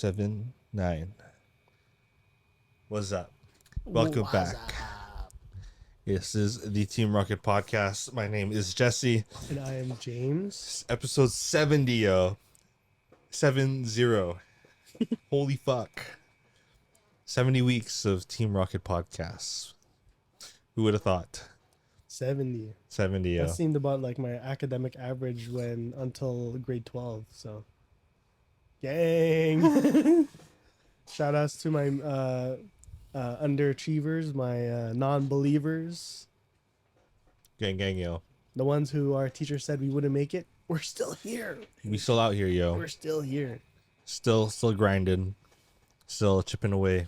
7-9. What's up? Welcome back. This is the Team Rocket podcast. My name is Jesse. And I am James. It's episode 70, yo. 70. Holy fuck. 70 weeks of Team Rocket podcasts. Who would have thought? 70. 70, yo. That seemed about like my academic average until grade 12. So, gang. Shout outs to my underachievers, my non-believers. Gang, yo. The ones who our teacher said we wouldn't make it. We're still here. We still out here, yo. We're still here. Still grinding. Still chipping away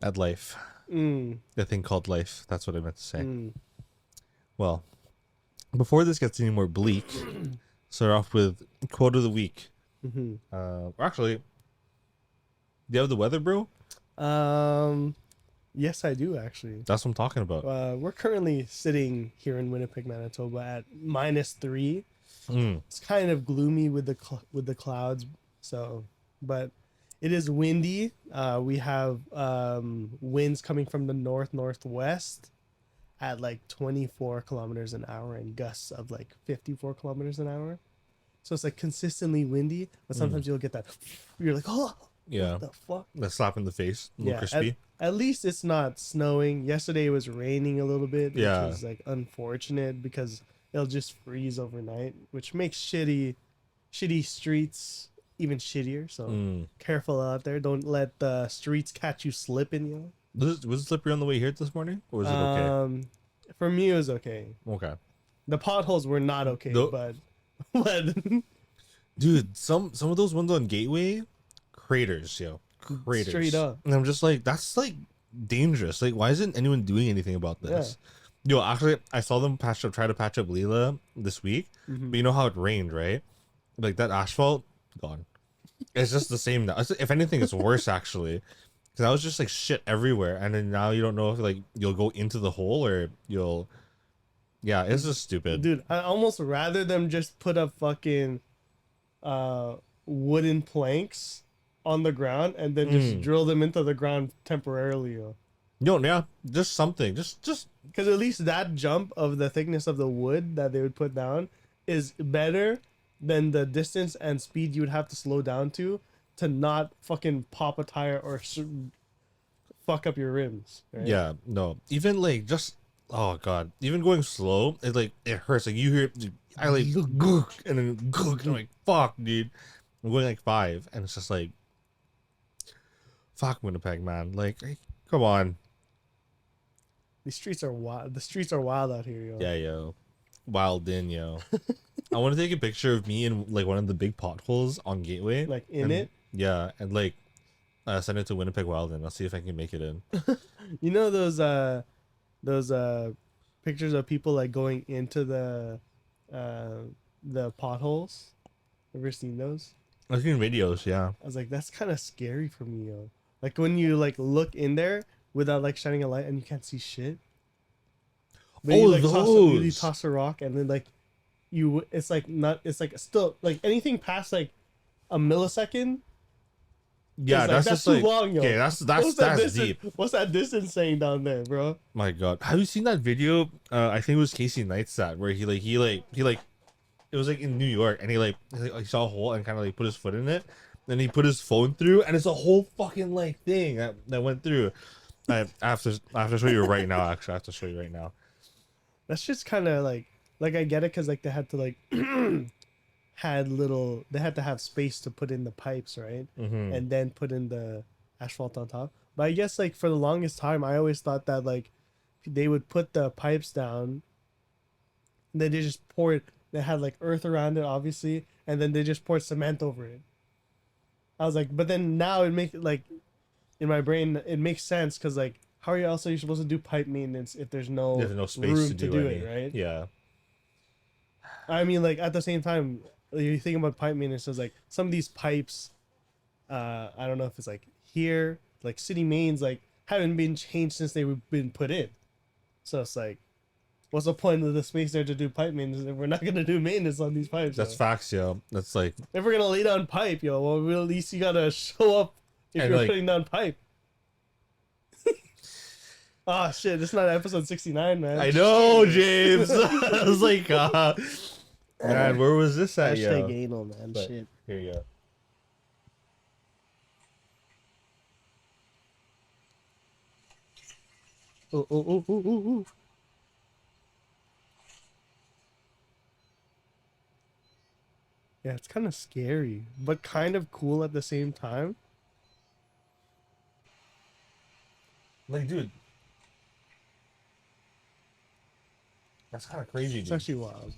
at life. The thing called life. That's what I meant to say. Well, before this gets any more bleak, start off with quote of the week. Actually, do you have the weather, bro? Yes, I do actually. That's what I'm talking about. We're currently sitting here in Winnipeg, Manitoba at -3. It's kind of gloomy with the clouds. So, but it is windy. We have winds coming from the northwest at like 24 kilometers an hour and gusts of like 54 kilometers an hour. So it's like consistently windy, but sometimes you'll get that. You're like, oh, yeah, what the fuck? That slap in the face, a little crispy. At least it's not snowing. Yesterday it was raining a little bit, which Yeah. was like unfortunate because it'll just freeze overnight, which makes shitty streets even shittier. So careful out there. Don't let the streets catch you slipping, you know. Was it slippery on the way here this morning, or was it okay? For me it was okay. Okay. The potholes were not okay, but dude, some of those ones on Gateway, craters, yo. Craters. Straight up. And I'm just like, that's like dangerous. Like, why isn't anyone doing anything about this? Yo, actually, I saw them try to patch up Leela this week, but you know how it rained, right? Like that asphalt, gone. It's just the same now. If anything, it's worse actually, because I was just like shit everywhere, and then now you don't know if like you'll go into the hole or you'll. Yeah, it's just stupid, dude. I almost rather them just put up fucking wooden planks on the ground and then just drill them into the ground temporarily. No, yeah, just something, just because at least that jump of the thickness of the wood that they would put down is better than the distance and speed you would have to slow down to not fucking pop a tire or fuck up your rims. Right? Yeah, no, even like just oh god, even going slow, it hurts. Like you hear, I like gook and then gook, and I'm like fuck, dude. I'm going like 5, and it's just like fuck Winnipeg, man. Like, come on. These streets are wild. The streets are wild out here, yo. Yeah, yo. Wild in, yo. I want to take a picture of me in like one of the big potholes on Gateway. Like in it? Yeah, and like send it to Winnipeg Wild in. I'll see if I can make it in. You know those pictures of people like going into the potholes? Ever seen those? I've seen videos, yeah. I was like, that's kind of scary for me, yo. Like when you like look in there without like shining a light and you can't see shit. But you, like, toss a rock and then like it's like still like anything past like a millisecond. Yeah, like, that's just too like long, yo. Yeah, that's deep. What's that distance saying down there, bro? My god, have you seen that video? I think it was Casey Neistat where he it was like in New York, and he saw a hole and kind of like put his foot in it, then he put his phone through, and it's a whole fucking like thing that went through. I have to show you right now. Actually, I have to show you right now. That's just kind of like I get it because like they had to like they had to have space to put in the pipes, right? And then put in the asphalt on top. But I guess like for the longest time I always thought that like they would put the pipes down and then they just pour it. They had like earth around it obviously, and then they just poured cement over it. I was like, but then now it makes like in my brain it makes sense because like how are you supposed to do pipe maintenance if there's no space room to do it, right? Yeah. I mean, like at the same time, you think about pipe maintenance as like some of these pipes. I don't know if it's like here, like city mains, like haven't been changed since they've been put in. So it's like what's the point of the space there to do pipe maintenance if we're not gonna do maintenance on these pipes? That's facts, yo. That's like, if we're gonna lay down pipe, yo, well, at least you gotta show up if you're putting down pipe. Oh shit, this is not episode 69, man. I know, James. I was like, man, where was this at, yo? Hashtag anal, man. But shit. here you go. Oh. Yeah, it's kind of scary, but kind of cool at the same time. Like, dude, that's kind of crazy, dude. It's actually wild.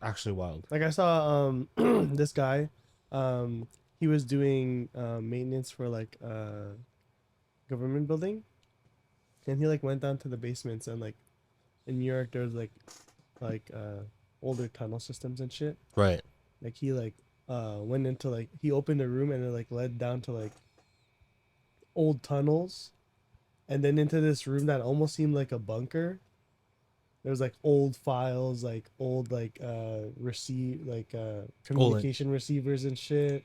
Actually wild. Like I saw this guy, he was doing maintenance for like a government building, and he like went down to the basements, and like in New York there's like older tunnel systems and shit. Right. Like he like went into like he opened a room and it like led down to like old tunnels, and then into this room that almost seemed like a bunker. There was like old files, like old like communication receivers and shit.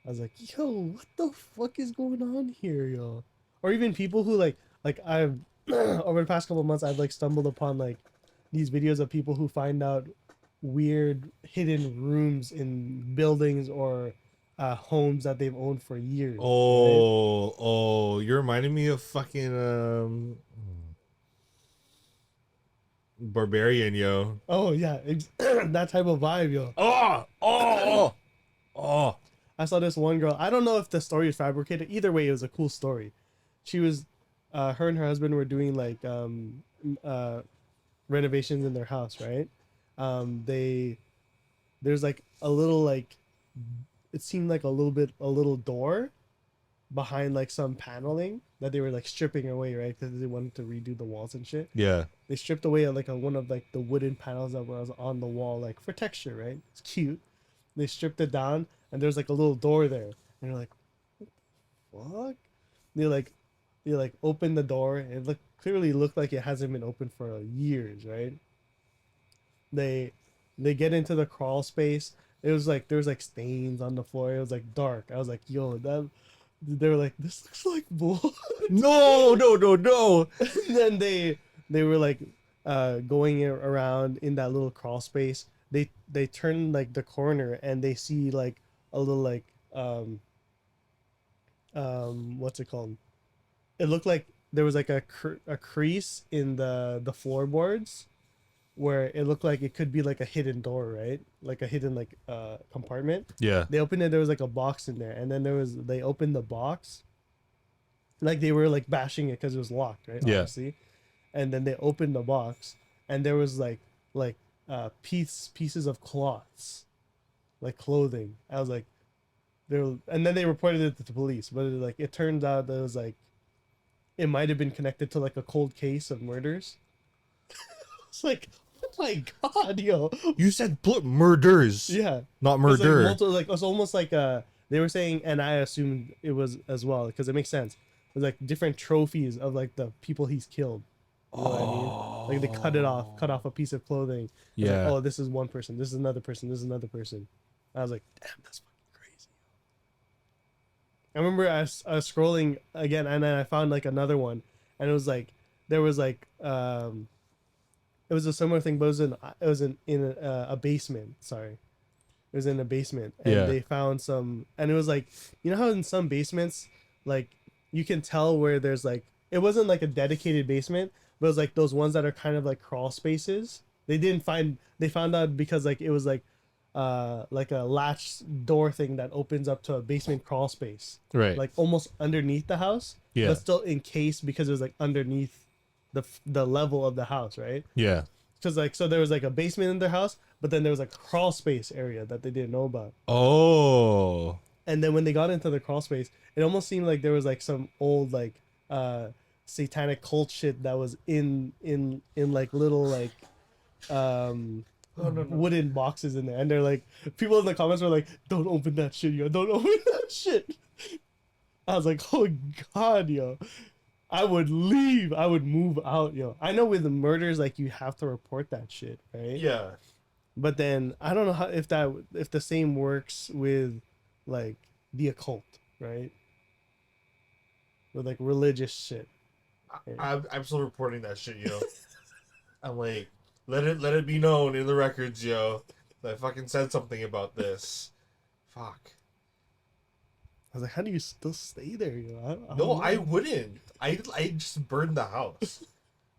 I was like, yo, what the fuck is going on here, yo? Or even people who like I've over the past couple of months I've like stumbled upon like these videos of people who find out weird hidden rooms in buildings or homes that they've owned for years. Oh, right? oh, you're reminding me of fucking Barbarian, yo. Oh yeah, that type of vibe, yo. Oh. I saw this one girl. I don't know if the story is fabricated. Either way, it was a cool story. She was, her and her husband were doing like renovations in their house, right? There's like a little like, it seemed like a little door behind like some paneling that they were like stripping away, right? Because they wanted to redo the walls and shit. Yeah. They stripped away like one of like the wooden panels that was on the wall, like for texture, right? It's cute. They stripped it down, and there's like a little door there, and you're like, what the fuck? They like open the door, and it clearly looked like it hasn't been open for years, right? They get into the crawl space. It was like there was like stains on the floor. It was like dark. I was like, yo, that. They were like, this looks like blood. No. And then they were like going around in that little crawl space. They turn like the corner and they see like a little like what's it called? It looked like there was like a crease in the floorboards where it looked like it could be like a hidden door, right? Like a hidden like compartment. Yeah. They opened it, there was like a box in there, and then they opened the box. Like they were like bashing it because it was locked, right? Yeah. Obviously. And then they opened the box, and there was like pieces of cloths, like clothing. I was like, and then they reported it to the police, but it turns out that it was like, it might have been connected to like a cold case of murders. It's like, oh my god, yo! You said murders. Yeah, Not murder. It was almost like they were saying, and I assumed it was as well because it makes sense. It was like different trophies of like the people he's killed. You know what I mean? Like they cut off a piece of clothing. Yeah. Like, oh, this is one person. This is another person. This is another person. I was like, damn, that's fucking crazy. I remember I was scrolling again, and then I found like another one, and it was like there was like it was a similar thing, but it was in a basement. Sorry, it was in a basement, and they found some, and it was like, you know how in some basements, like you can tell where there's like, it wasn't like a dedicated basement, but it was like those ones that are kind of like crawl spaces. They found out because like it was like a latch door thing that opens up to a basement crawl space, Right. like almost underneath the house, but still encased because it was like underneath the level of the house, right? Yeah. Because like, so there was like a basement in their house, but then there was like a crawl space area that they didn't know about. Oh. And then when they got into the crawl space, it almost seemed like there was like some old like satanic cult shit that was in like little like wooden boxes in there. And they're like, people in the comments were like, don't open that shit, yo, don't open that shit. I was like, oh god, yo. I would leave. I would move out, yo. I know with the murders, like you have to report that shit, right? Yeah. But then I don't know how if the same works with like the occult, right? With like religious shit. Right? I'm still reporting that shit, yo. I'm like, let it be known in the records, yo. That I fucking said something about this. Fuck. I was like, how do you still stay there, yo? I No, don't know. I wouldn't. I just burned the house.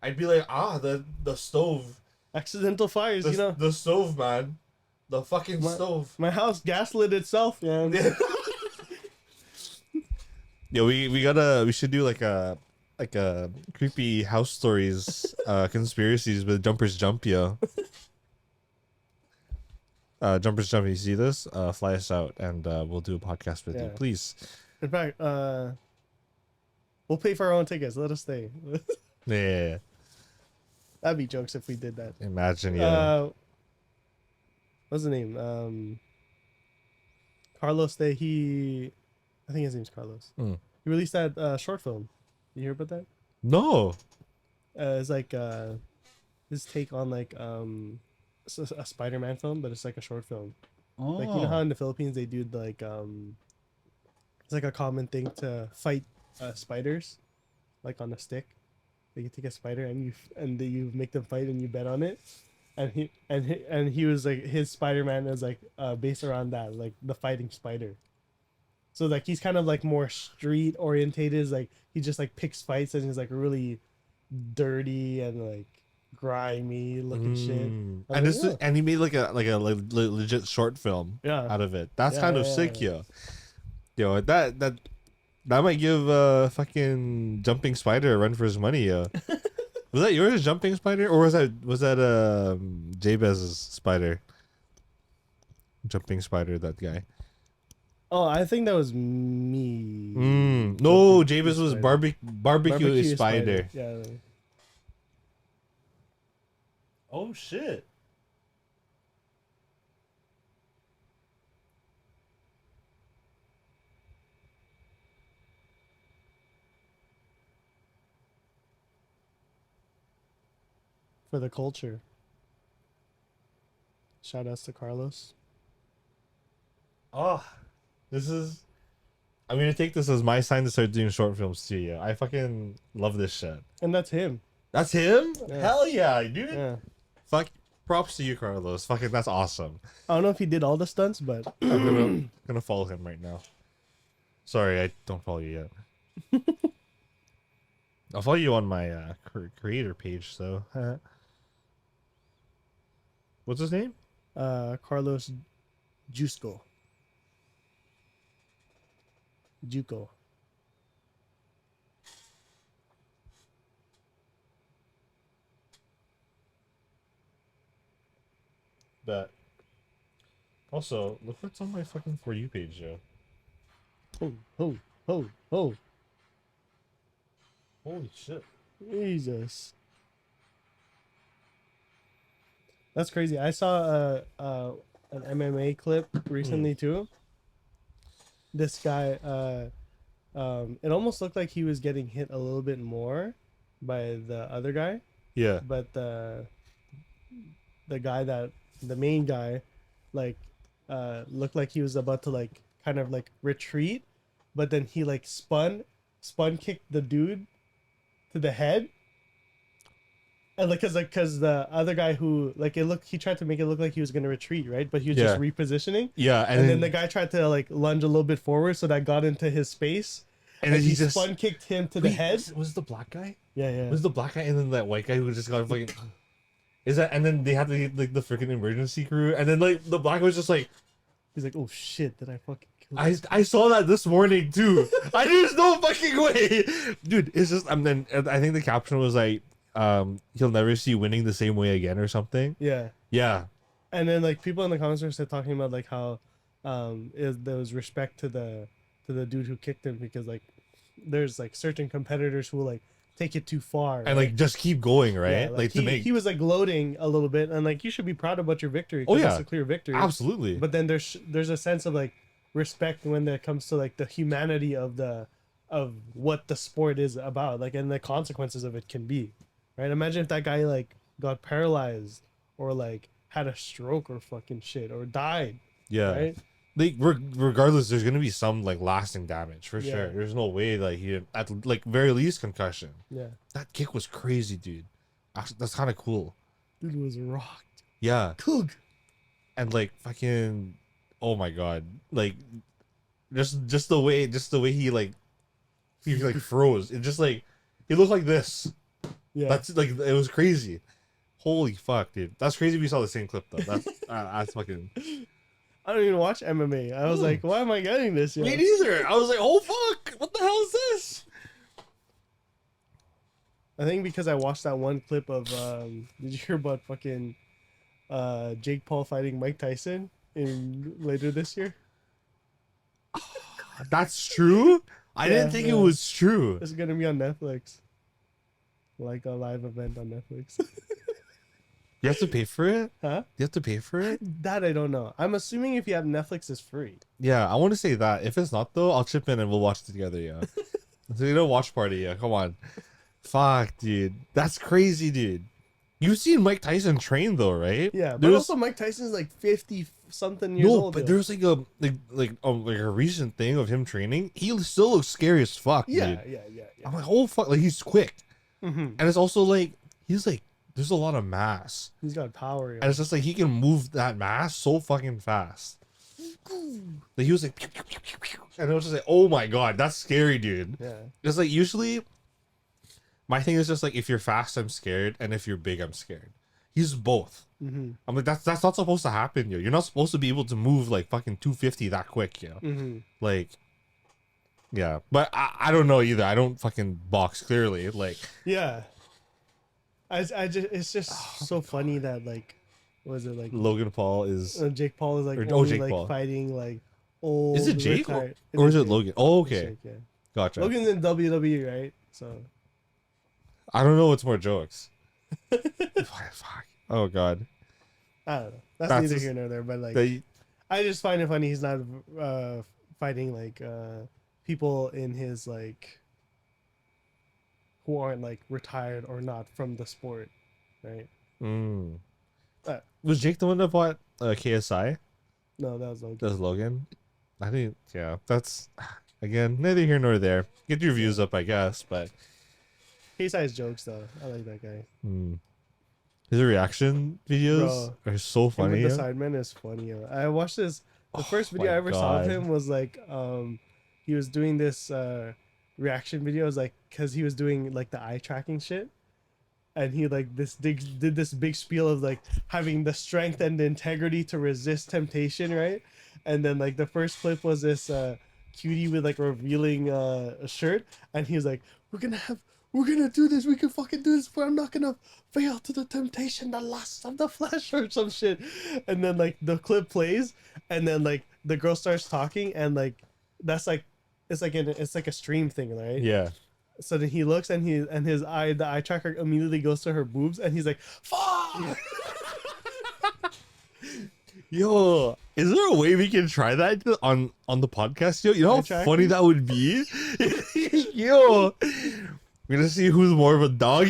I'd be like, the stove. Accidental fires, you know. The stove, man. The fucking My- stove. My house gaslit itself, man. Yeah, we should do like a creepy house stories conspiracies with Jumpers Jump, yo. Jumpers Jump, you see this? Fly us out and we'll do a podcast with you, please. In fact, we'll pay for our own tickets. Let us stay. Yeah. That'd be jokes if we did that. Imagine, yeah. What's the name? Carlos Day. I think his name's Carlos. He released that short film. You hear about that? No. It's like his take on like a Spider-Man film, but it's like a short film. Oh. Like, you know how in the Philippines they do like it's like a common thing to fight spiders, like on a stick. Like you take a spider and you make them fight and you bet on it. And he was like, his Spider-Man is like based around that, like the fighting spider. So like he's kind of like more street orientated. Like he just like picks fights and he's like really dirty and like grimy looking shit. And this and he made like a legit short film out of it. That's kind of sick, yo. Yo, that might give fucking Jumping Spider a run for his money, yo. Was that yours, Jumping Spider, or was that Jabez's spider? Jumping Spider, that guy. Oh, I think that was me. No, Jabez was barbecue spider. Yeah. Oh shit. For the culture. Shout outs to Carlos. Oh, I'm gonna take this as my sign to start doing short films too. Yeah, I fucking love this shit. And that's him. That's him? Yeah. Hell yeah, dude. Yeah. Fuck, props to you, Carlos. Fucking, that's awesome. I don't know if he did all the stunts, but I'm gonna follow him right now. Sorry, I don't follow you yet. I'll follow you on my creator page. So, what's his name? Carlos Jusko. Juco. But also, look what's on my fucking For You page, yo. Ho. Holy shit. Jesus. That's crazy. I saw an MMA clip recently too. This guy, it almost looked like he was getting hit a little bit more by the other guy. Yeah. But the main guy, like, looked like he was about to like kind of like retreat, but then he like spun kicked the dude to the head. And because the other guy who he tried to make it look like he was gonna retreat, right? But he was just repositioning. Yeah, and then the guy tried to like lunge a little bit forward, so that got into his space. And then he just spun kicked him to the head. Was it the black guy? Yeah. Was the black guy and then that white guy who just got fucking? Is that? And then they had to get like the freaking emergency crew, and then like the black guy was just like, he's like, oh shit, did I fucking kill him? I saw that this morning too. There's no fucking way, dude. It's just and then I think the caption was like, he'll never see winning the same way again or something. Yeah. And then like people in the comments were talking about like how there was respect to the dude who kicked him, because like there's like certain competitors who will like take it too far and like just keep going, right? Yeah, like he was like gloating a little bit, and like you should be proud about your victory. Oh yeah, it's a clear victory, absolutely. But then there's a sense of like respect when it comes to like the humanity of the of what the sport is about, like, and the consequences of it can be, right? Imagine if that guy like got paralyzed or like had a stroke or fucking shit or died, Yeah. right? Like regardless, there's gonna be some like lasting damage for sure. Yeah. There's no way like he at like very least concussion. Yeah, That kick was crazy, dude. Actually, that's kind of cool. dude was rocked. Yeah, Coog. and like fucking, oh my god, like just the way he like froze. It just like he looked like this. Yeah, That's like it was crazy. Holy fuck, dude. That's crazy. We saw the same clip though. That's fucking. I don't even watch MMA. I was like, why am I getting this? Yo? Me neither. I was like, oh fuck, what the hell is this? I think because I watched that one clip of did you hear about fucking Jake Paul fighting Mike Tyson in later this year? That's true. I didn't Yeah, think yeah. it was true. It's gonna be on Netflix. Like a live event on Netflix. You have to pay for it. Huh? You have to pay for it. That I don't know. I'm assuming if you have Netflix, it's free. Yeah, I want to say that. If it's not though, I'll chip in and we'll watch it together. Yeah. So you know, watch party. Yeah, come on. Fuck, dude. That's crazy, dude. You've seen Mike Tyson train though, right? Yeah, but There's- also Mike Tyson's like 50 something years no, old. but yo. there's like a recent thing of him training. He still looks scary as fuck, yeah, dude. yeah. I'm like, oh fuck, like he's quick, Mm-hmm. and it's also like he's like there's a lot of mass, He's got power. Yo. and it's just like he can move that mass so fucking fast. Like he was like, pew, pew, pew, pew, pew. And it was just like, oh my god, that's scary, dude. Yeah. It's like usually my thing is just like if you're fast, I'm scared, and if you're big, I'm scared. He's both. Mm-hmm. I'm like that's not supposed to happen, yo. You're not supposed to be able to move like fucking 250 that quick, yo. Mm-hmm. Like, yeah, but I don't know either. I don't fucking box clearly. Like, Yeah. I just it's just so funny that like, what is it like? Logan Paul is Jake Paul is like Or- only Jake like Paul. fighting like old. is it Jake retired- or is it Jake. Logan? Oh, It's okay, Jake, yeah. gotcha. Logan's in WWE, right? So I don't know what's more jokes. Fuck. Oh god. I don't know. That's That's neither just- here nor there. But like, They, I just find it funny he's not fighting like people in his like who aren't like retired or not from the sport, right? mm. Uh, Was Jake the one that bought KSI? No, that was Logan. Does Logan? I didn't. Yeah, that's again neither here nor there. Get your views up, I guess, but K-size jokes though. I like that guy. his reaction videos are so Him funny. with the Yeah? Sidemen is funny. Yo. I watched this. The first video my I ever saw of God. him was like he was doing this reaction videos like because he was doing like the eye tracking shit. And he like did this big spiel of like having the strength and the integrity to resist temptation, right? And then like the first clip was this cutie with like revealing a shirt, and he was like, we're gonna do this, we can fucking do this, but I'm not gonna fail to the temptation, the lust of the flesh or some shit. And then like the clip plays, and then like the girl starts talking, and like that's like it's like a stream thing, right? Yeah. So then he looks and the eye tracker immediately goes to her boobs, and he's like, "Fuck!" Yo, is there a way we can try that on the podcast? Yo, you know how Eye tracking? funny that would be. Yo, we're gonna see who's more of a dog.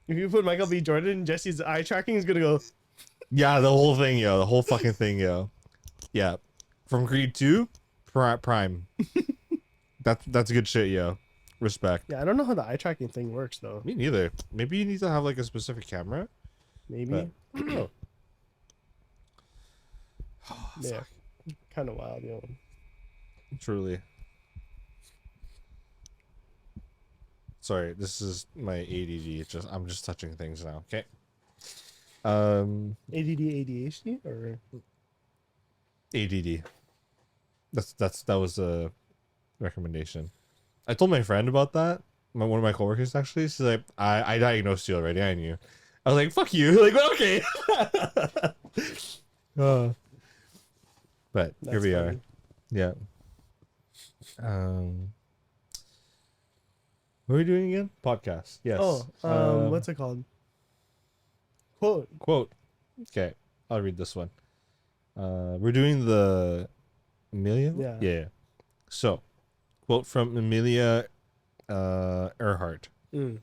If you put Michael B. Jordan and Jesse's eye tracking, is gonna go. Yeah, the whole thing, yo, the whole fucking thing, yo. Yeah, from Creed 2, Prime. That's good shit, yo. Respect. Yeah, I don't know how the eye tracking thing works though. Me neither. Maybe you need to have like a specific camera. Maybe. But I don't know. Yeah. Kind of wild, yo. Truly. Sorry, this is my ADD. I'm just touching things now. Okay. ADD, ADHD, or ADD. That was a recommendation. I told my friend about that. One of my coworkers actually. She's like, I diagnosed you already. I knew. I was like, fuck you. Like, okay. But here That's we are. funny. Yeah. What are we doing again? Podcast. Yes. Oh, what's it called? Quote. Quote. Okay, I'll read this one. We're doing the Emelia? Yeah. Yeah. So, quote from Emelia Earhart. Mm.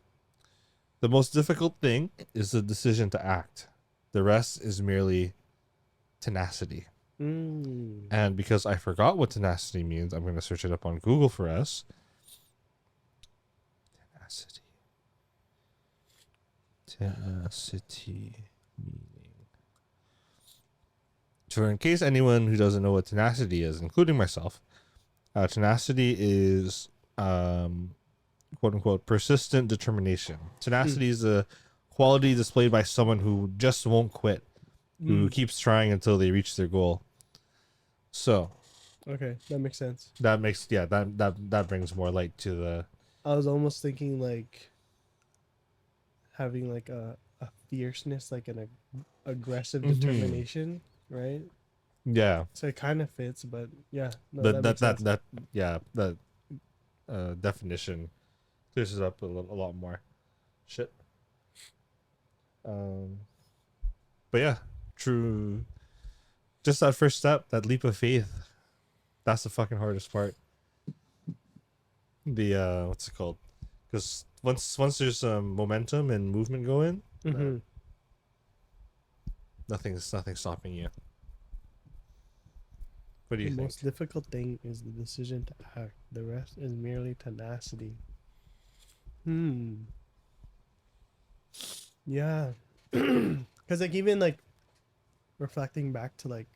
The most difficult thing is the decision to act. The rest is merely tenacity. Mm. And because I forgot what tenacity means, I'm going to search it up on Google for us. Tenacity. Tenacity meaning. So, in case anyone who doesn't know what tenacity is, including myself, tenacity is quote unquote persistent determination. Mm. Tenacity is a quality displayed by someone who just won't quit, who Mm. keeps trying until they reach their goal. So Okay, that makes sense. that makes that brings more light to the I was almost thinking like having like a fierceness, like an aggressive mm-hmm. determination, right? Yeah. So it kind of fits, but yeah, no, That that that makes that sense. that yeah, that definition clears it up a lot more. Shit. Um but yeah, true, just that first step, that leap of faith, that's the fucking hardest part. The what's it called? Because once there's momentum and movement going, Mm-hmm. nothing's stopping you. What do The you most think? difficult thing is the decision to act. The rest is merely tenacity. Hmm. Yeah. Because like even like reflecting back to like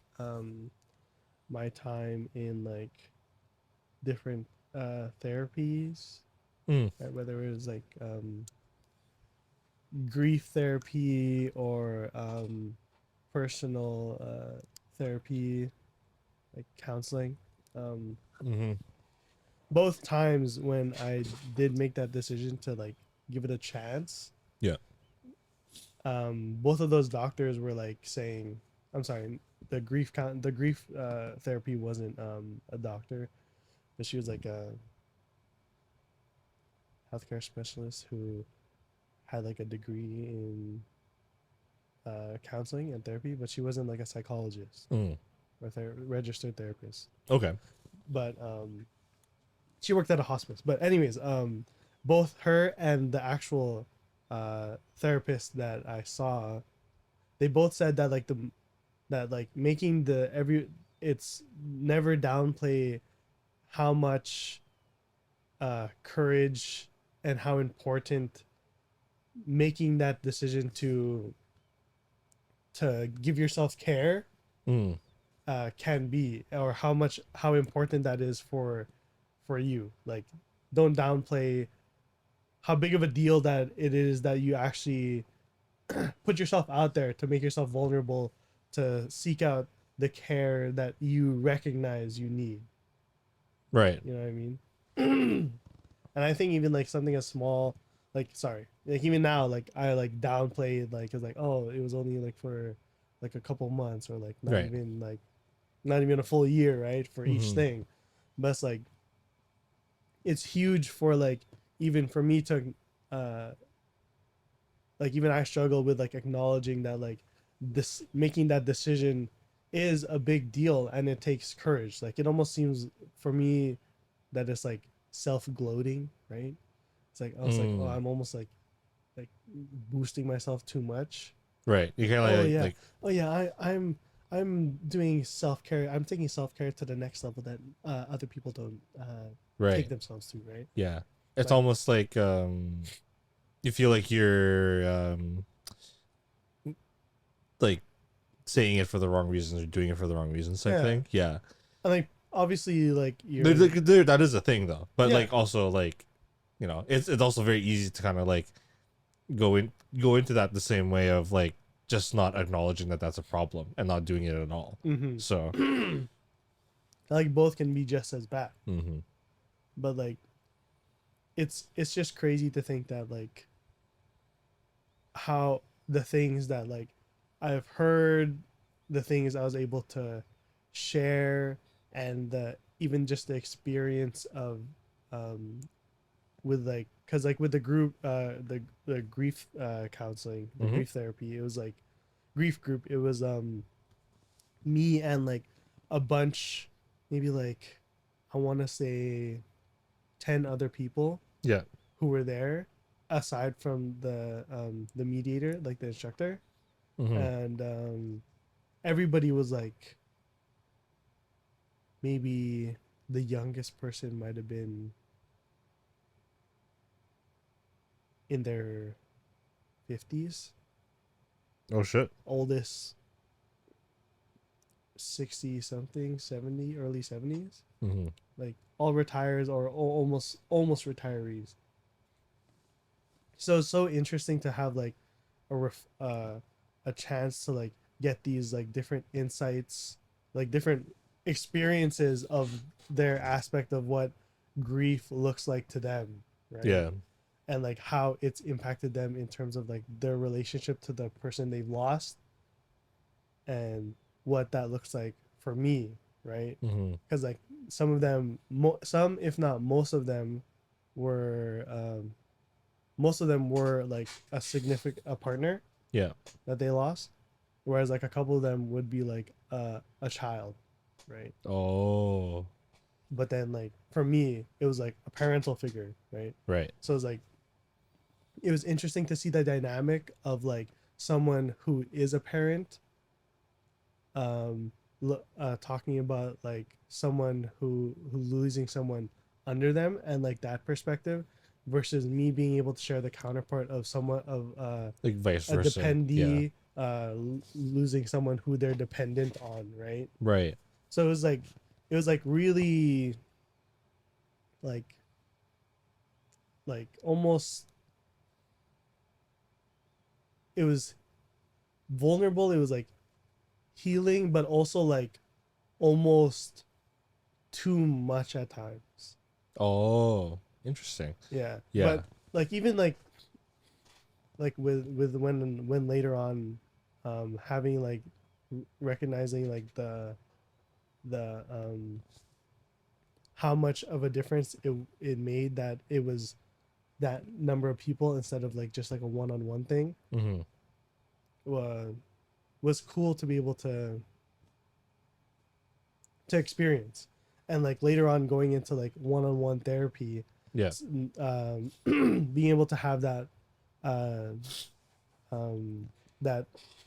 my time in like different therapies, Mm. right? Whether it was like grief therapy or personal therapy, like counseling. Um, Mm-hmm. both times when I did make that decision to like give it a chance, Yeah. both of those doctors were like saying, I'm sorry, the grief therapy wasn't a doctor, but she was like a healthcare specialist who had like a degree in counseling and therapy, but she wasn't like a psychologist Mm. or registered therapist. Okay. But she worked at a hospice. But anyways, both her and the actual therapist that I saw, they both said that like making the every it's never downplay how much courage and how important making that decision to give yourself care Mm. can be, or how important that is for you. Like, don't downplay how big of a deal that it is that you actually put yourself out there to make yourself vulnerable to seek out the care that you recognize you need. Right. You know what I mean? And I think even like something as small, like sorry, like even now, like I like downplayed like it's like, oh, it was only like for like a couple months, or like Right. not even a full year, right, for each Mm-hmm. thing. But it's like it's huge for like even for me to uh like even I struggle with like acknowledging that like this making that decision is a big deal and it takes courage. Like it almost seems for me that it's like self-gloating, right? It's like I was like, oh, Mm. I'm almost like boosting myself too much. Right. You Like, kind of oh like yeah, oh yeah, I'm doing self-care. I'm taking self-care to the next level that other people don't take right. themselves to, right? Yeah. It's Like almost like you feel like you're like saying it for the wrong reasons or doing it for the wrong reasons type yeah, thing. Yeah. and like obviously like That is a thing though. But yeah. like also like, it's also very easy to kind of like go into that the same way of like just not acknowledging that that's a problem and not doing it at all. So, Mm-hmm. Like both can be just as bad, mm-hmm. but like it's just crazy to think that like how the things that like I've heard, the things I was able to share, and the even just the experience of um with like because like with the group the grief counseling, the Mm-hmm. grief therapy, it was like grief group, it was me and like a bunch, maybe like, I want to say 10 other people Yeah. who were there aside from the mediator, like the instructor. And everybody was like, maybe the youngest person might have been in their 50s, Oh shit. oldest 60 something, 70, early 70s, like all retires or almost retirees. So it's so interesting to have like a chance to like get these like different insights, like different experiences of their aspect of what grief looks like to them, right? Yeah. And like how it's impacted them in terms of like their relationship to the person they've lost, and what that looks like for me, right? Because like some of them, some if not most of them, were like a significant a partner Yeah. that they lost, whereas like a couple of them would be like a child, right? Oh. But then like for me it was like a parental figure, right? Right. So it's like it was interesting to see the dynamic of like someone who is a parent um talking about like someone who's losing someone under them, and like that perspective, versus me being able to share the counterpart of someone of Like vice a versa. Yeah. dependee losing someone who they're dependent on, right? Right. So it was like really like almost, it was vulnerable, it was like healing, but also like almost too much at times. Oh. Interesting. Yeah. Yeah. But like even like with when later on having like recognizing like the how much of a difference it made that it was that number of people instead of like just like a one-on-one thing, uh, was cool to be able to experience. And like later on going into like one-on-one therapy, Yeah. being able to have that uh, that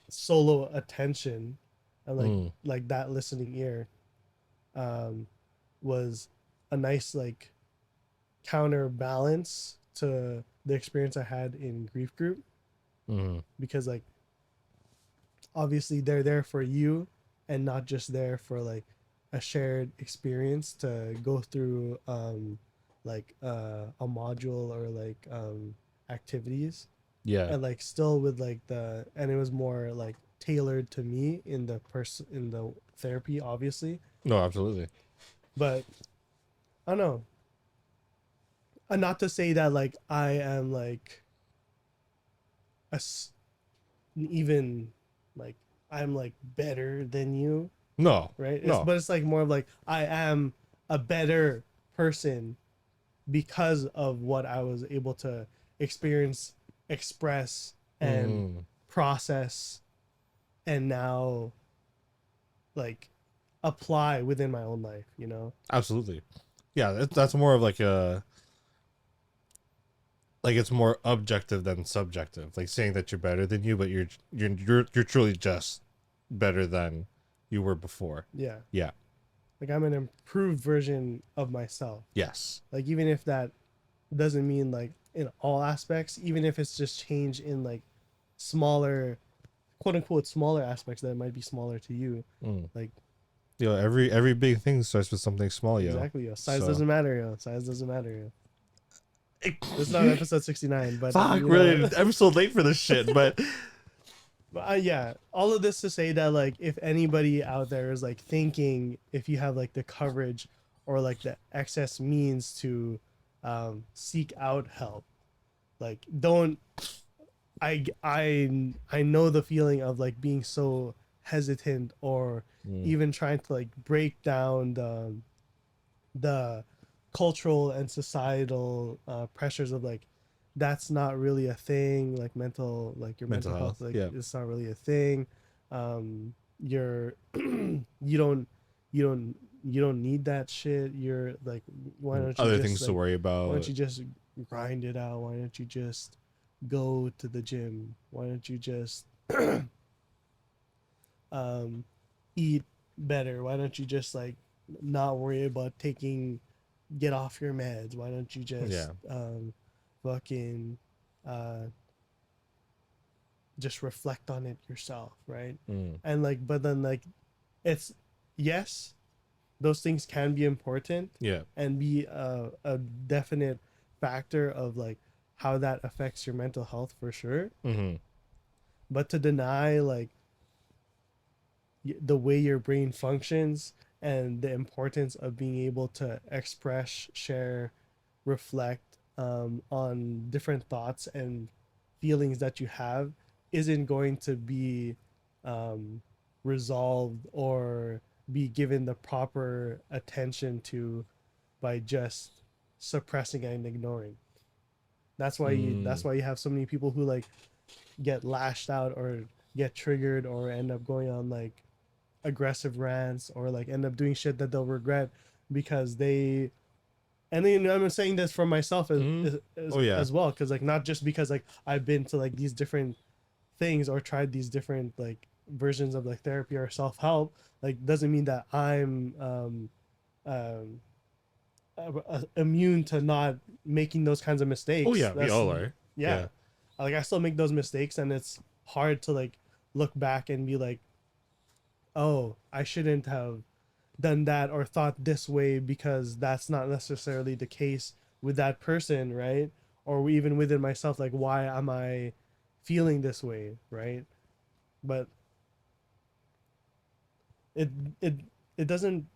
solo attention, and like that listening ear, um, was a nice like counterbalance to the experience I had in grief group, because like obviously they're there for you and not just there for like a shared experience to go through like a module or like activities, Yeah. and like still with like and it was more like tailored to me in the person in the therapy obviously. No, absolutely. But I don't know, not to say that like I am like a even like I'm like better than you, No. right? No. But it's like more of like I am a better person because of what I was able to experience, express, and process, and now like apply within my own life, you know? Absolutely. Yeah, that's more of like a, like it's more objective than subjective. Like saying that you're better than you, but you're truly just better than you were before. Yeah. Yeah. Like I'm an improved version of myself. Yes. Like even if that doesn't mean like in all aspects, even if it's just change in like smaller, quote unquote smaller aspects that might be smaller to you. Like Yo, every big thing starts with something small, yo. exactly, yo. Size So. doesn't matter, yo. Size doesn't matter, yo. It's not episode 69, but Fuck, you really? know. I'm so late for this shit, but But yeah, all of this to say that like if anybody out there is like thinking, if you have like the courage or like the excess means to seek out help, like don't. I know the feeling of like being so hesitant or even trying to like break down the cultural and societal pressures of like that's not really a thing, like mental, like your mental health, like yeah. it's not really a thing. You're you don't you don't need that shit. You're like, why don't you Other just things to like, worry why don't about. you just grind it out? Why don't you just go to the gym? Why don't you just um eat better? Why don't you just like not worry about get off your meds? Why don't you just Yeah. fucking uh just reflect on it yourself, right? Mm. And like, but then like, it's, yes, those things can be important Yeah. and be a definite factor of like how that affects your mental health for sure. Mm-hmm. But to deny like the way your brain functions and the importance of being able to express, share, reflect on different thoughts and feelings that you have isn't going to be um, resolved or be given the proper attention to by just suppressing and ignoring. That's Mm. why you have so many people who like get lashed out or get triggered or end up going on like aggressive rants or like end up doing shit that they'll regret because they, and then I'm saying this for myself Mm. Oh yeah. as well, because like not just because like I've been to like these different things or tried these different like versions of like therapy or self-help, like doesn't mean that I'm um immune to not making those kinds of Oh mistakes. yeah. We That's, all are. yeah, Yeah. like I still make those mistakes and it's hard to like look back and be like, oh, I shouldn't have done that or thought this way because that's not necessarily the case with that person, right? Or even within myself, like why am I feeling this way, right? But it it it doesn't,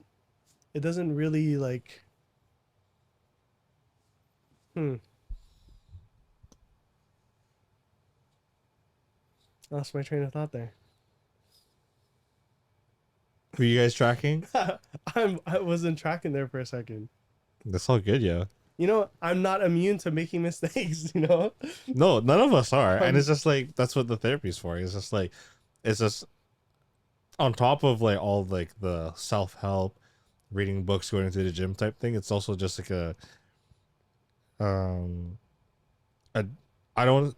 it doesn't really like, hmm, lost my train of thought there. Were you guys tracking? I wasn't tracking there for a second. That's all good, yeah. You know, I'm not immune to making mistakes, you know? No, none of us are, and it's Um, just like that's what the therapy's for. It's just like, it's just on top of like all like the self help, reading books, going to the gym type thing. It's also just like um a I don't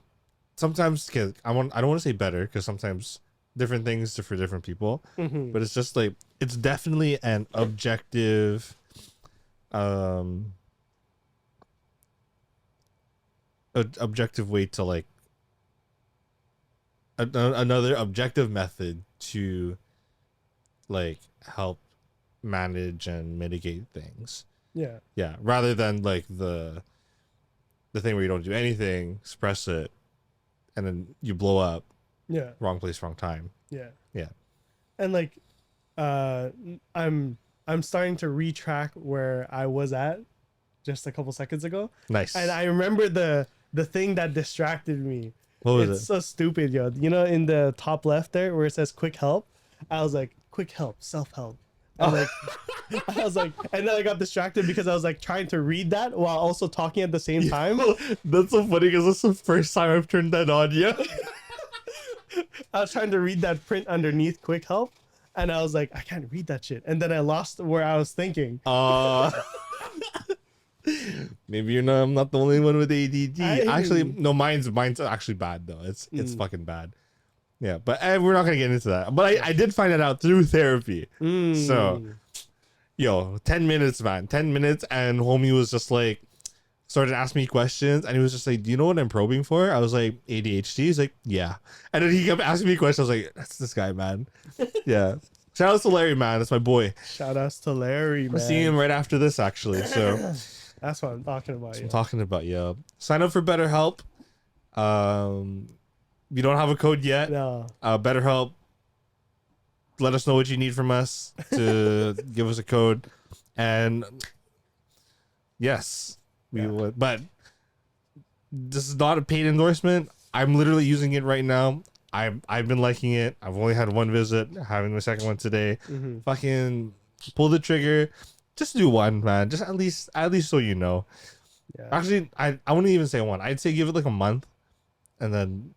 sometimes cause I don't want to say better because sometimes different things for different people, mhm. but it's just like it's definitely an um objective way to like another objective method to like help manage and mitigate things. Yeah. Yeah, rather than like the thing where you don't do anything, suppress it, and then you blow up. Yeah. Wrong place, wrong time. Yeah. Yeah. And like uh I'm starting to retrack where I was at just a couple seconds ago. Nice. And I remember the thing that distracted me. What was It's it? so stupid, yo. You know, in the top left there where it says quick help, I was like, quick help, self-help. And like I was like, and then I got distracted because I was like trying to read that while also talking at the same time. That's so funny because it's the first time I've turned that on. Yeah. I was trying to read that print underneath quick help, and I was like, I can't read that shit. And then I lost where I was thinking. Maybe you're not. I'm not the only one with ADD. I- Actually, no. Mine's actually bad though. It's Mm. fucking bad. Yeah, but we're not gonna get into that. But I did find it out through therapy. So, yo, 10 minutes, man, 10 minutes, and homie was just like started asking me questions, and he was just like, "Do you know what I'm probing for?" I was like, "ADHD." He's like, "Yeah," and then he kept asking me questions. I was like, "That's this guy, man." Yeah. Shout out to Larry, man. That's my boy. Shout outs to Larry, I'm man. seeing him right after this, actually. So That's what I'm talking about. I'm Yo. talking about, yeah. Sign up for BetterHelp. You don't have a code yet. No. BetterHelp. Let us know what you need from us to give us a code, and yes, we would. But this is not a paid endorsement. I'm literally using it right now. I've been liking it. I've only had one visit, having my second one today. Mm-hmm. Fucking pull the trigger. Just do one, man. Just at least so you know. Yeah. Actually, I wouldn't even say one. I'd say give it like a month, and then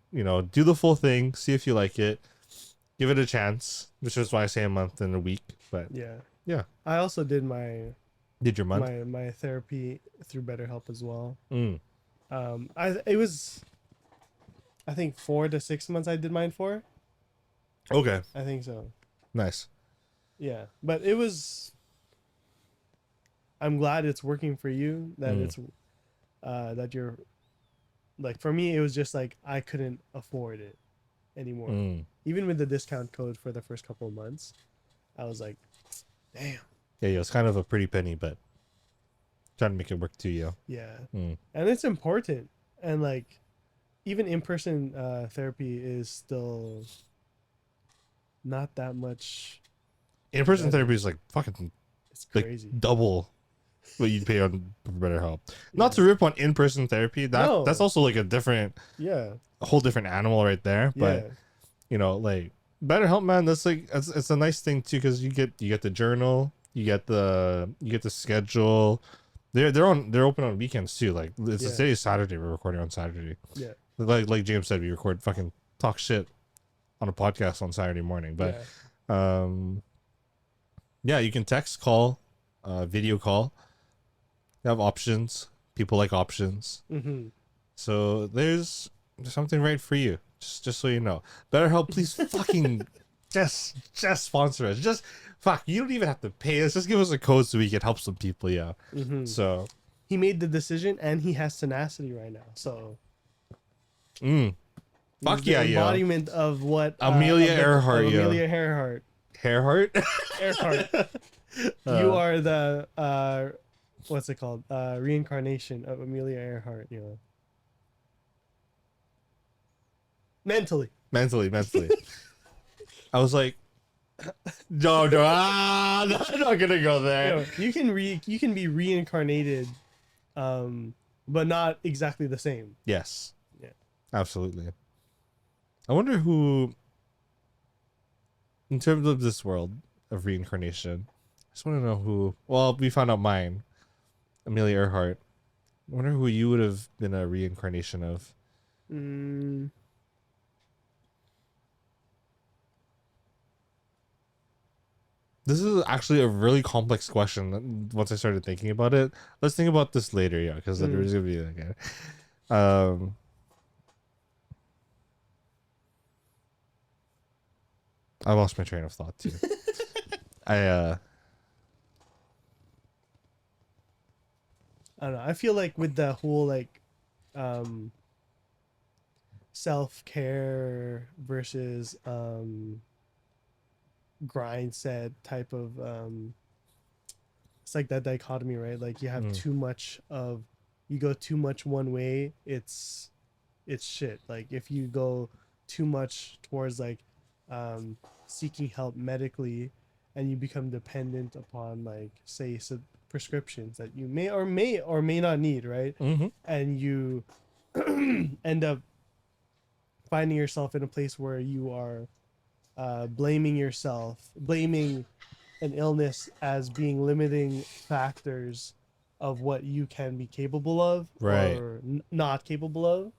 do the full thing. See if you like it. Give it a chance, which is why I say a month and a week. But Yeah. Yeah. I also did my Did your month? my therapy through BetterHelp as well. Mm. It was, I think, 4 to 6 months I did mine for. Okay. I think so. Nice. Yeah, but it was. I'm glad it's working for you. That Mm. it's that you're like, for me it was just like I couldn't afford it anymore. Mm. Even with the discount code for the first couple of months, I was like, damn. Yeah, it was kind of a pretty penny, but trying to make it work to you. Yeah. Mm. And it's important. And like, even in-person therapy is still not that much In-person better. therapy is like fucking It's like crazy. double what you'd pay on BetterHelp. Not Yeah. to rip on in-person therapy. No. That's also like a whole different animal right there. Yeah. But like BetterHelp, man, that's like it's a nice thing too, because you get the journal, you get the schedule. They're open on weekends too. Like Yeah. today is Saturday. We're recording on Saturday. Yeah. Like James said, we record fucking talk shit on a podcast on Saturday morning. But yeah, you can text, call, video call. You have options. People like options. Mm-hmm. So there's something right for you. Just so you know. BetterHelp, please fucking just sponsor us. Just fuck. You don't even have to pay us. Just give us a code so we can help some people. Yeah. Mm-hmm. So he made the decision, and he has tenacity right now. So. Fuck the yeah, yo. embodiment of what Emelia Earhart, yo. Emelia Earhart. Earhart? Earhart. You are the what's it called? Reincarnation of Emelia Earhart, you know. Mentally. I was like, no, I'm not gonna go there. You know, you can be reincarnated, but not exactly the same. Yes. Yeah. Absolutely. I wonder who, in terms of this world of reincarnation, I just want to know who. Well, we found out mine, Emelia Earhart. I wonder who you would have been a reincarnation of. This is actually a really complex question. Once I started thinking about it, let's think about this later, yeah, because there's gonna be like, I lost my train of thought too. I don't know. I feel like with the whole like self-care versus grind set type of it's like that dichotomy, right? Like you have too much of, you go too much one way, it's shit. Like if you go too much towards like seeking help medically, and you become dependent upon like say prescriptions that you may or may not need, right? And you end up finding yourself in a place where you are blaming an illness as being limiting factors of what you can be capable of, right. or not capable of.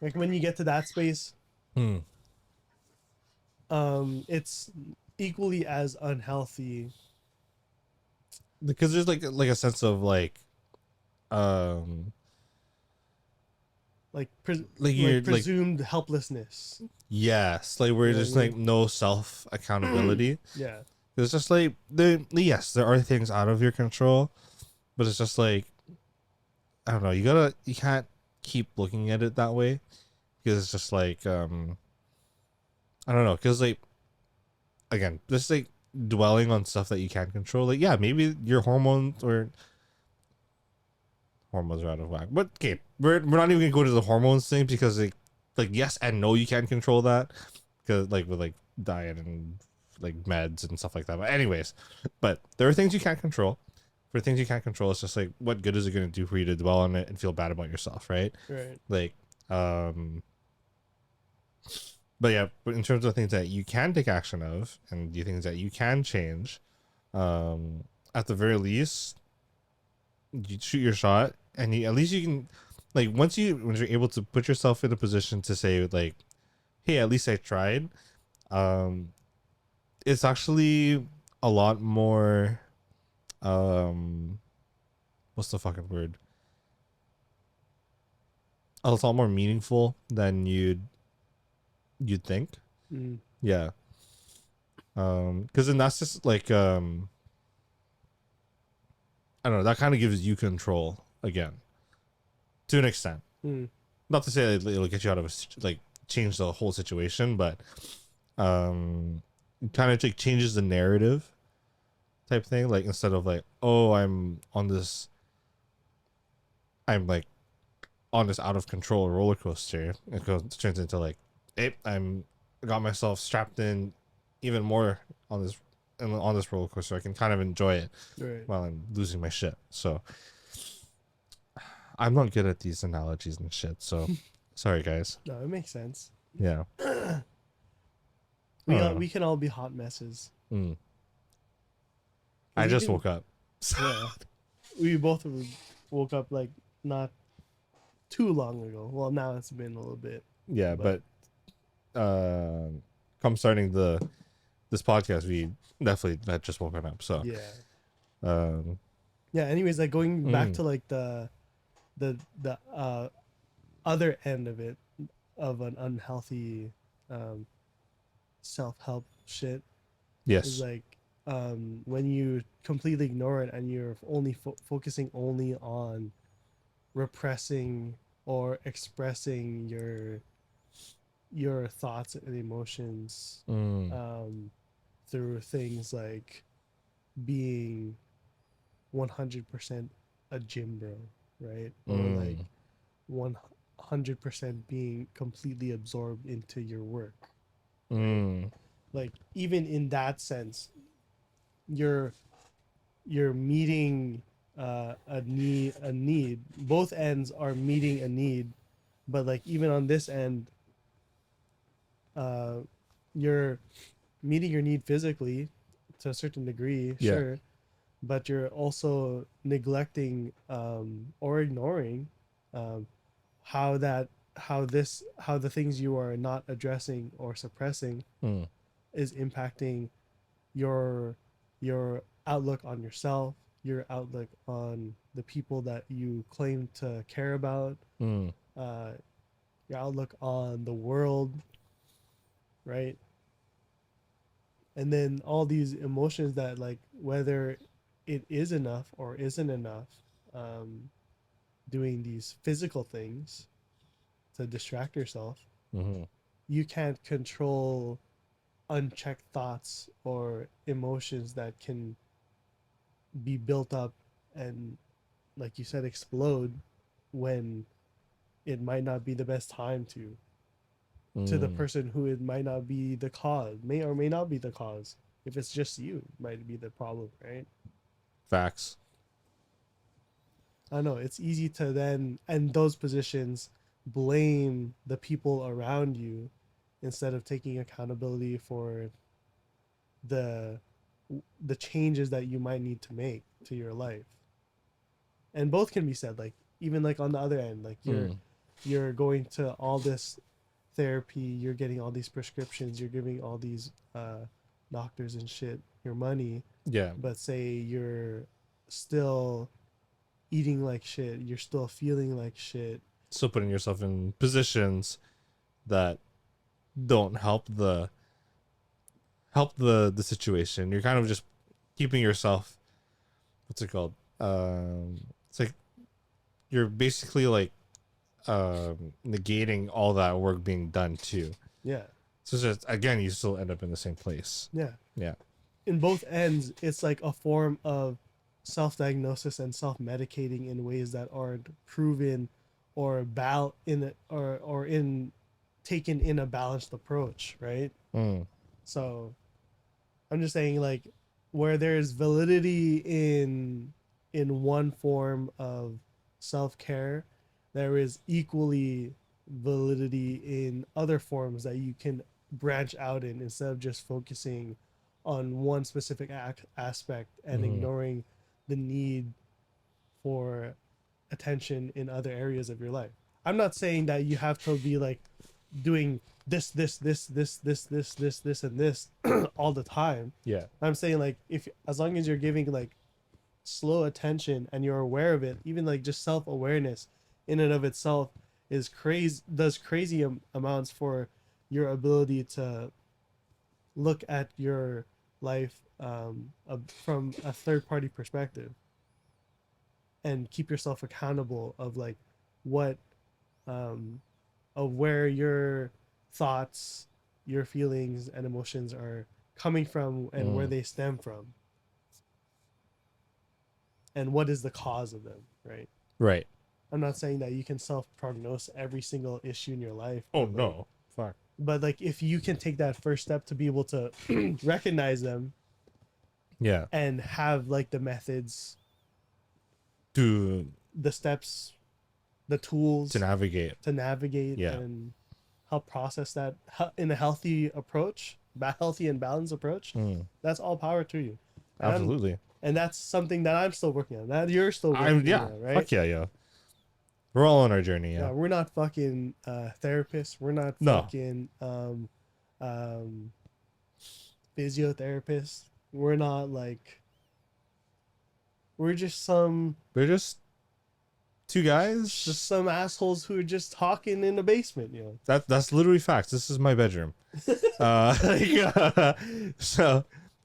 Like when you get to that space, it's equally as unhealthy, because there's like a sense of like presumed helplessness. Yes, like we're just like no self accountability. Yeah, it's just like there are things out of your control, but it's just like, I don't know, you can't keep looking at it that way, because it's just like I don't know, because like again, just like dwelling on stuff that you can't control, like yeah, maybe your hormones are out of whack, but okay, we're not even gonna go to the hormones thing, because like yes and no, you can't control that, because like with like diet and like meds and stuff like that. But anyways, but there are things you can't control. For things you can't control, it's just like, what good is it going to do for you to dwell on it and feel bad about yourself, right? Like but yeah, but in terms of things that you can take action of and the things that you can change, at the very least, you shoot your shot, and at least you can, like, when you're able to put yourself in a position to say like, hey, at least I tried, Um, it's actually a lot more. What's the fucking word? Oh, it's a lot more meaningful than you'd think. Mm. Yeah. Because then that's just like I don't know. That kind of gives you control again, to an extent. Mm. Not to say that it'll get you out of like change the whole situation, but it kind of like changes the narrative type thing. Like instead of like, oh, I'm like on this out of control roller coaster, it turns into like, hey, I got myself strapped in even more on this roller coaster. I can kind of enjoy it Right. while I'm losing my shit. So I'm not good at these analogies and shit. So sorry, guys. No, it makes sense. Yeah. We can all be hot messes. Mm. 'Cause I just even- woke up. Yeah. We both woke up like not too long ago. Well, now it's been a little bit. Yeah, but come starting this podcast, we definitely had just woken up. So Yeah. um, Yeah. Anyways, like going back to like the other end of it, of an unhealthy self-help shit, yes. is like when you completely ignore it and you're only focusing only on repressing or expressing your thoughts and emotions through things like being 100% a gym bro, right? Or like 100% being completely absorbed into your work. Like even in that sense, you're meeting a need. Both ends are meeting a need, but like even on this end, you're meeting your need physically to a certain degree, Yeah. sure, but you're also neglecting or ignoring um, how the things you are not addressing or suppressing is impacting your outlook on yourself, your outlook on the people that you claim to care about, your outlook on the world, right? And then all these emotions that, like, whether it is enough or isn't enough, doing these physical things to distract yourself, you can't control unchecked thoughts or emotions that can be built up and, like you said, explode when it might not be the best time to the person who it might not be the cause, may or may not be the cause. If it's just you, it might be the problem, right? Facts. I know it's easy to then, in those positions, blame the people around you instead of taking accountability for the changes that you might need to make to your life. And both can be said, like even like on the other end, like you're going to all this therapy, you're getting all these prescriptions, you're giving all these doctors and shit your money, Yeah. but say you're still eating like shit, you're still feeling like shit, Still putting yourself in positions that don't help the situation. You're kind of just keeping yourself, what's it called? It's like you're basically like negating all that work being done too. yeah. So it's just, again, you still end up in the same place. Yeah. Yeah. In both ends, it's like a form of self-diagnosis and self-medicating in ways that aren't proven or taken in a balanced approach, right? So I'm just saying, like, where there's validity in one form of self-care, there is equally validity in other forms that you can branch out in instead of just focusing on one specific aspect and ignoring the need for attention in other areas of your life. I'm not saying that you have to be like doing this, and this all the time. Yeah. I'm saying like if as long as you're giving like slow attention and you're aware of it, even like just self-awareness in and of itself is crazy, does crazy amounts for your ability to look at your life from a third party perspective and keep yourself accountable of like what of where your thoughts, your feelings and emotions are coming from and where they stem from and what is the cause of them, right? Right. I'm not saying that you can self-prognose every single issue in your life. Oh but, like, no. Fuck. but like if you can take that first step to be able to recognize them Yeah. and have like the methods, To the steps, the tools navigate. Yeah. and help process that in a healthy approach, healthy and balanced approach, that's all power to you. And Absolutely. and that's something that I'm still working on, that you're still working on, right? Fuck yeah, yeah. We're all on our journey, yeah. Yeah, we're not fucking therapists. We're not No. fucking physiotherapists. We're not like. We're just some. We're just two guys. Just some assholes who are just talking in the basement, you know. That's literally facts. This is my bedroom. So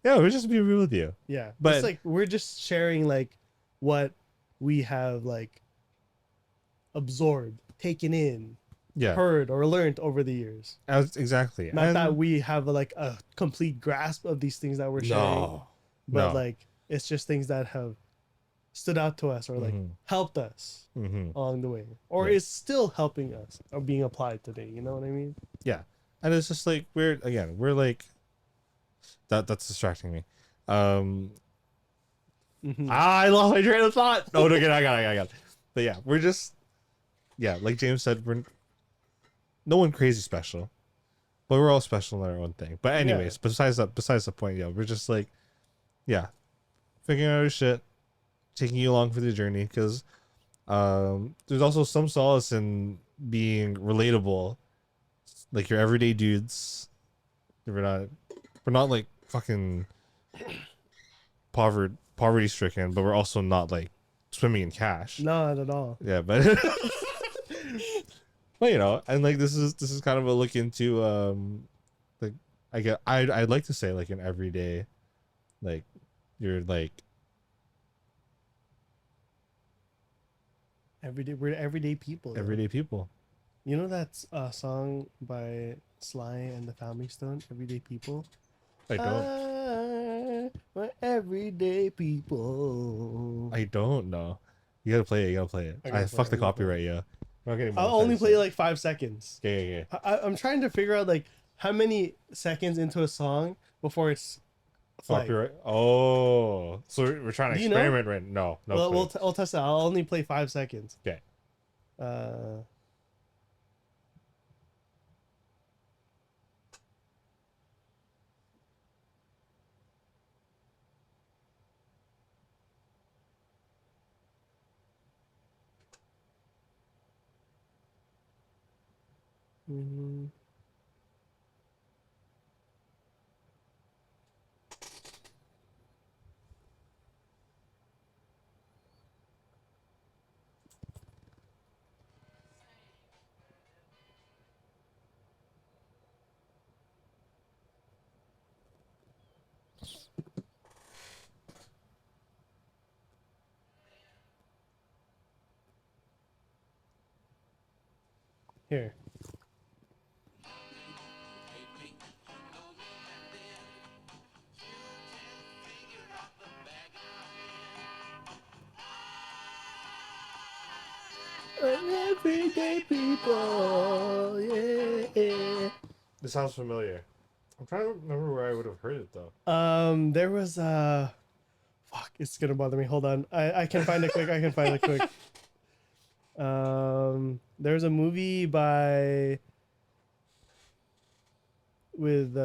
yeah, we're just being real with you. Yeah, But it's like we're just sharing like what we have like absorbed, taken in, Yeah. heard or learned over the years. Exactly. Not And that we have like a complete grasp of these things that we're sharing, no. but No. like it's just things that have stood out to us or like helped us along the way, or is still helping us or being applied today. You know what I mean? Yeah. And it's just like we're like that's distracting me. I lost my train of thought. No, no, I got it. But yeah, we're just like James said, we're no one crazy special, but we're all special in our own thing. But anyways, besides the point, we're just like figuring out our shit, taking you along for the journey, because there's also some solace in being relatable, like your everyday dudes. We're not like fucking poverty stricken, but we're also not like swimming in cash. Not at all. Yeah, but but you know, and like this is kind of a look into like I'd like to say like an everyday, like you're like We're everyday people. Though. everyday people. You know that's a song by Sly and the Family Stone, Everyday People? I don't. We're everyday people. I don't know. You gotta play it. I fuck the copyright, yeah. I'll only play like 5 seconds. Okay. I'm trying to figure out like how many seconds into a song before it's copyright. Oh, so we're trying to experiment, right? No. Well, we'll test that. I'll only play 5 seconds. Okay. Here. Everyday people, yeah. This sounds familiar. I'm trying to remember where I would have heard it though. There was fuck, it's gonna bother me. Hold on. I can find it quick. There's a movie with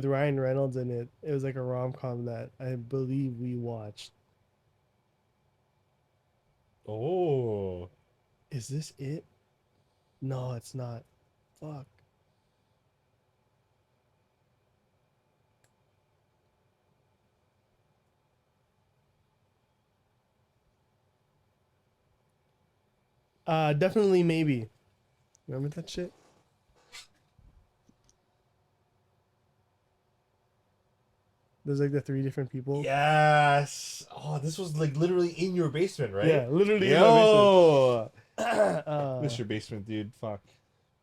Ryan Reynolds in it. It was like a rom-com that I believe we watched. Oh. Is this it? No, it's not. Fuck. Definitely maybe. Remember that shit? There's like the three different people. Yes. Oh, this was like literally in your basement, right? Yeah, literally in my Yo. basement. Miss your basement, dude. Fuck.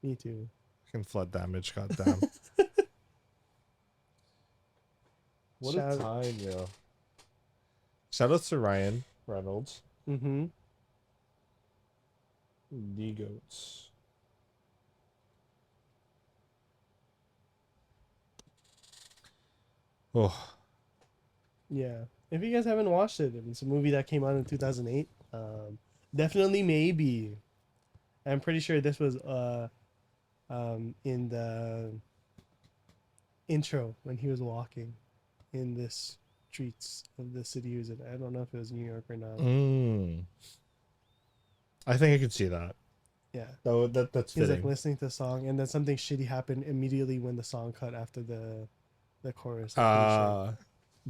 Me too. Fucking flood damage. Goddamn. What a Shout. time, yo. Shout out to Ryan Reynolds. Mm-hmm. The goats. Oh, Yeah. If you guys haven't watched it, it's a movie that came out in 2008. Definitely maybe. I'm pretty sure this was in the intro when he was walking in the streets of the city he was in. I don't know if it was New York or not. I think I could see that. Yeah. That's He's fitting. like listening to the song, and then something shitty happened immediately when the song cut after the chorus. I'm pretty sure.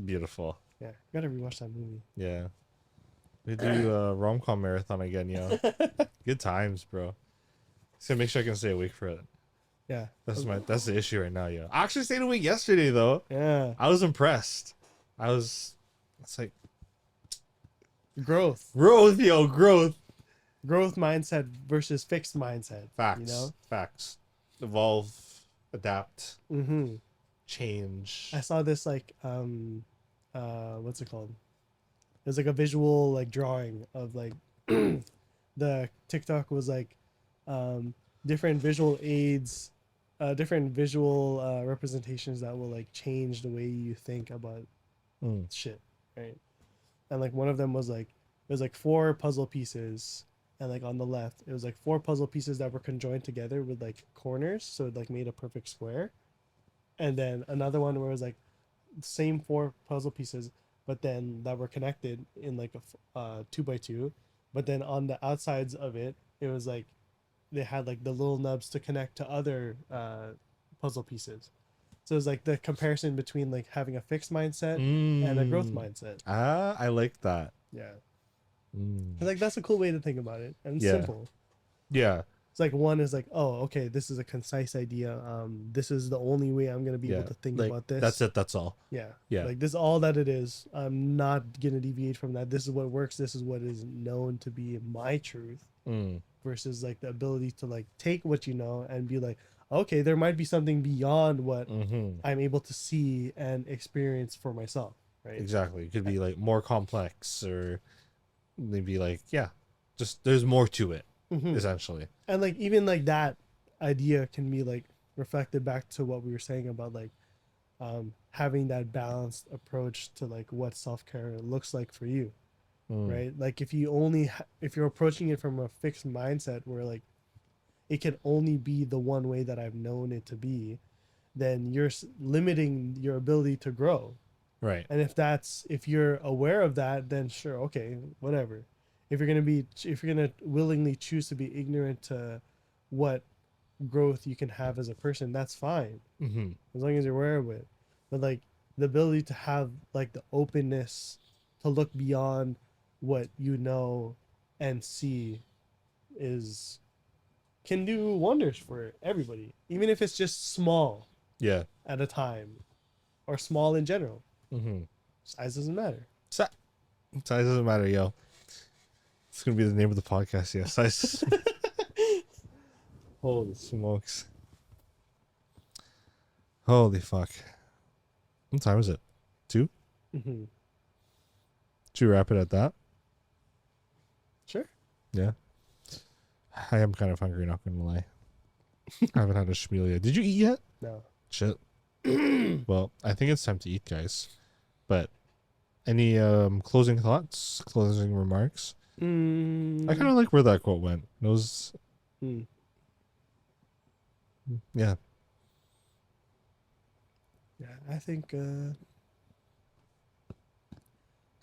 Beautiful. Yeah, gotta rewatch that movie. Yeah. We do a rom-com marathon again, yo. Good times, bro. So make sure I can stay awake for it. Yeah, That's the issue right now, yo. I actually stayed awake yesterday though. yeah. I was impressed. It's like Growth growth mindset versus fixed mindset. facts, You know. facts, evolve, adapt, Mm-hmm. change. I saw this like what's it called? It was like a visual like drawing of like the TikTok was like different visual aids, different visual representations that will like change the way you think about shit, right? And like one of them was like it was like four puzzle pieces, and like on the left it was like four puzzle pieces that were conjoined together with like corners, so it like made a perfect square. And then another one where it was like same four puzzle pieces, but then that were connected in like a 2x2. But then on the outsides of it, it was like they had like the little nubs to connect to other puzzle pieces. So it was like the comparison between like having a fixed mindset and a growth mindset. I like that. Yeah, like that's a cool way to think about it, and it's Yeah. simple. Yeah. It's like one is like, oh, okay, this is a concise idea. This is the only way I'm gonna be able to think like, about this. That's it. That's all. Yeah. Yeah. Like this is all that it is. I'm not gonna deviate from that. This is what works. This is what is known to be my truth. Versus like the ability to like take what you know and be like, okay, there might be something beyond what I'm able to see and experience for myself. Right. Exactly. It could be like more complex, or maybe like just there's more to it. Essentially. And like even like that idea can be like reflected back to what we were saying about like having that balanced approach to like what self-care looks like for you, right? Like if you're approaching it from a fixed mindset where like it can only be the one way that I've known it to be, then you're limiting your ability to grow. Right. And if you're aware of that, then sure, okay, whatever. If you're gonna willingly choose to be ignorant to what growth you can have as a person, that's fine, as long as you're aware of it. But like the ability to have like the openness to look beyond what you know and see can do wonders for everybody, even if it's just small Yeah. at a time or small in general. Size doesn't matter. Size doesn't matter, yo. It's gonna be the name of the podcast. Yeah, size. Holy smokes! Holy fuck! What time is it? 2? Should we wrap it at that? Sure. Yeah. I am kind of hungry. Not gonna lie. I haven't had a schmeal yet. Did you eat yet? No. Shit. Well, I think it's time to eat, guys. But any closing thoughts? Closing remarks? I kind of like where that quote went. It was, yeah. Yeah, I think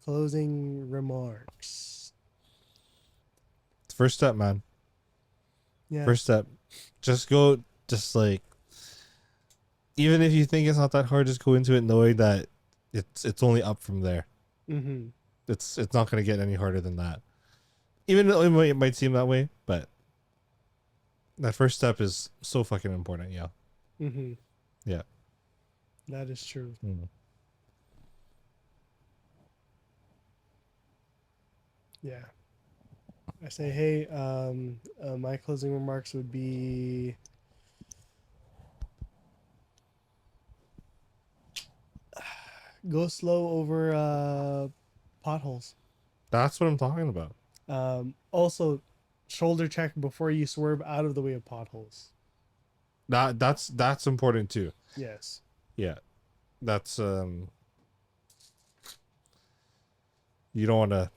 closing remarks. First step, man. Yeah. First step, just go. Just like, even if you think it's not that hard, just go into it knowing that it's only up from there. Mm-hmm. It's not gonna get any harder than that. Even though it might seem that way, but that first step is so fucking important. Yeah. Mm-hmm. Yeah. That is true. Mm. Yeah. I say, hey, my closing remarks would be go slow over potholes. That's what I'm talking about. Also, shoulder check before you swerve out of the way of potholes. That's important too. Yes. Yeah. That's you don't want to.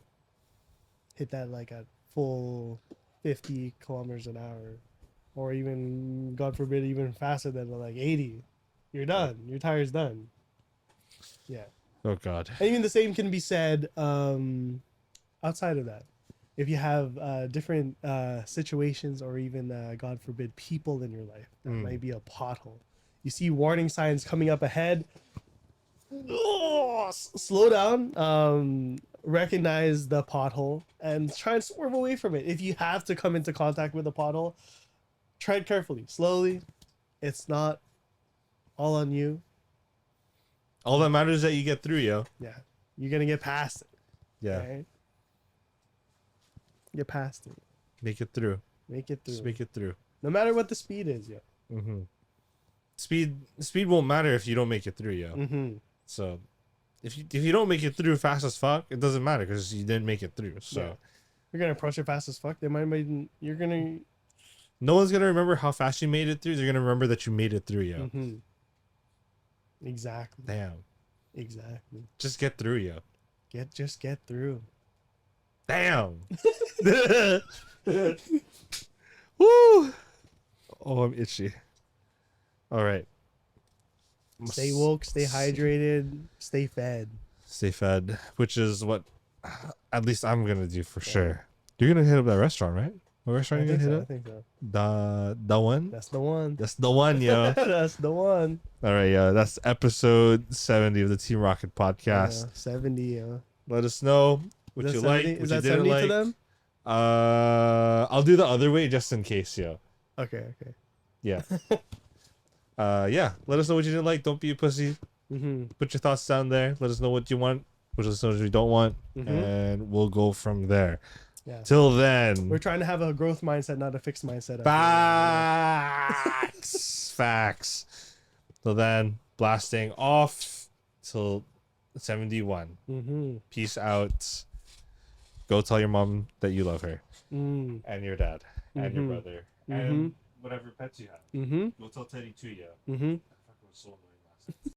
Hit that like at full 50 kilometers an hour, or even, God forbid, even faster than like 80. You're done. Your tire's done. Yeah. Oh God. And even the same can be said outside of that. If you have different situations, or even, God forbid, people in your life that might be a pothole. You see warning signs coming up ahead. Slow down. Recognize the pothole and try and swerve away from it. If you have to come into contact with a pothole, tread carefully, slowly. It's not all on you. All that matters is that you get through, yo. Yeah, you're gonna get past it. Yeah. Okay? Get past it. Make it through. Make it through. Just make it through. No matter what the speed is, yo. Mm-hmm. Speed won't matter if you don't make it through, yo. Mm-hmm. So if you don't make it through fast as fuck, it doesn't matter because you didn't make it through. So Yeah. You're gonna approach it fast as fuck. They might make, you're gonna. no one's gonna remember how fast you made it through. They're gonna remember that you made it through, yo. Mm-hmm. Exactly. Damn. Exactly. Just get through, yo. Just get through. Damn. Woo. Oh, I'm itchy. All right. Stay woke, stay hydrated, stay fed. Stay fed, which is what at least I'm gonna do for sure. You're gonna hit up that restaurant, right? What restaurant are you gonna hit I up? think so. The one? That's the one. That's the one, yo. That's the one. All right, yeah. That's episode 70 of the Team Rocket podcast. 70. Let us know what Is you that like, 70? what Is you that didn't 70 like. to them? I'll do the other way just in case, yo. Okay. Yeah. Yeah. Let us know what you didn't like. Don't be a pussy. Mm-hmm. Put your thoughts down there. Let us know what you want. Let us know what you don't want, and we'll go from there. Yeah. Till then, We're trying to have a growth mindset, not a fixed mindset. Facts. Till then, blasting off till 71. Mm-hmm. Peace out. Go tell your mom that you love her, Mm. and your dad, and your brother, and whatever pets you have. Mm-hmm. Go tell Teddy too, yeah. Mm-hmm. That fucker was so annoying last night.